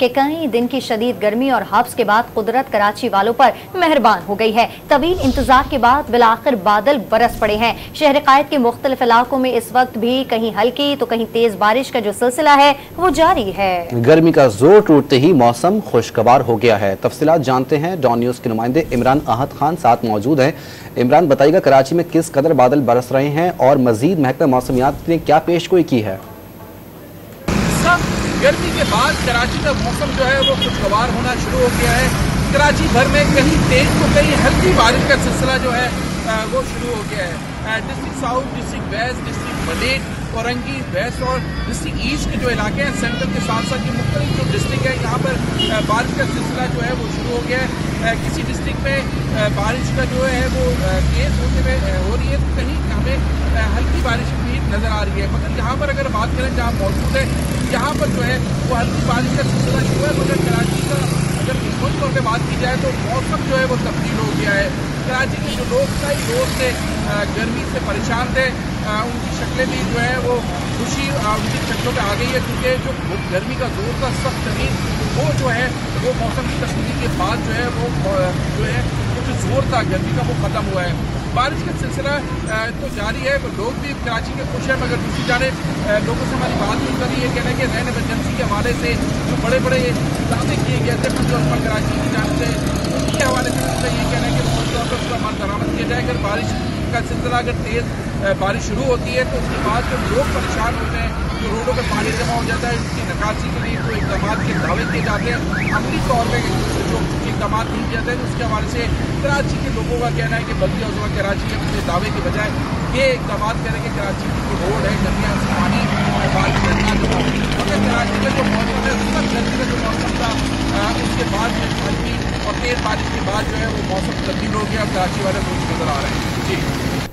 कि कई दिन की शदीद गर्मी और हब्स के बाद कुदरत कराची वालों पर मेहरबान हो गई है। तवील इंतजार के बाद बिलाखिर बादल बरस पड़े हैं। शहर कायद के मुख्तलिफ इलाकों में इस वक्त भी कहीं हल्की तो कहीं तेज बारिश का जो सिलसिला है वो जारी है। गर्मी का जोर टूटते ही मौसम खुशगवार हो गया है। तफसीलात जानते हैं, डॉन न्यूज के नुमाइंदे इमरान आहद खान साथ मौजूद हैं। इमरान, बताइएगा कराची में किस कदर बादल बरस रहे हैं और मजीद महकमा मौसमियात ने क्या पेशगोई की है? गर्मी के बाद कराची का मौसम जो है वो खुशगवार होना शुरू हो गया है। कराची भर में कहीं तेज तो कहीं हल्की बारिश का सिलसिला जो है वो शुरू हो गया है। District south, district west, district Malir, Orangi west और डिस्ट्रिक्ट ईस्ट के जो इलाके हैं सेंट्रल के साथ साथ ये मुख्तलिफ जो डिस्ट्रिक्ट है यहाँ पर बारिश का सिलसिला जो है वो शुरू हो गया है। किसी डिस्ट्रिक्ट में बारिश का जो है वो तेज होते हुए हो रही है, तो कहीं हमें हल्की बारिश भी नज़र आ रही है। मगर यहाँ पर अगर बात करें जहाँ मौजूद है यहाँ पर जो है वो हल्की बारिश का सिलसिला शुरू है। मगर कराची का अगर मुख्य तौर पर बात की जाए तो मौसम जो है वो तब्दील हो गया है। कराची के जो लोग कई रोज से गर्मी से परेशान थे, उनकी शक्लें भी जो है वो खुशी उनकी शक्लों पे आ गई है, क्योंकि जो गर्मी का जोर था सख्त तरीन वो जो है वो मौसम की तब्दीली के बाद जो है वो जो है जो जोर था गर्मी का वो ख़त्म हुआ है। बारिश का सिलसिला तो जारी है, लोग भी कराची के खुश हैं। मगर दूसरी जानिब लोगों से हमारी बात नहीं करी, ये कहना है कि नैन एमरजेंसी के हवाले से जो बड़े बड़े दावे किए गए थे पंजाब कराची की जानिब से, उनके हवाले से उनका ये कहना है कि बहुत तौर पर उसका माल बरामद किया जाए। अगर बारिश का सिलसिला अगर तेज़ बारिश शुरू होती है तो उसके बाद जो लोग परेशान होते हैं, जो रोडों पर पानी जमा हो जाता है, उसकी निकासी के लिए जो इकदाम के दावे किए जाते हैं अमली तौर पर जो इकदाम नहीं किए जाते हैं, तो उसके हवाले से कराची के लोगों का कहना है कि बल्कि अज़वा कराची के अपने दावे के बजाय ये इकदाम करें कि कराची की जो रोड है गलियाँ से पानी बारिश करना जो मगर कराची का जो मौसम है उसका गर्मी का जो मौसम था उसके बाद हल्की और तेज़ बारिश के बाद जो है वो मौसम तब्दील हो गया। कराची वाले लोग नजर आ रहे हैं। जी।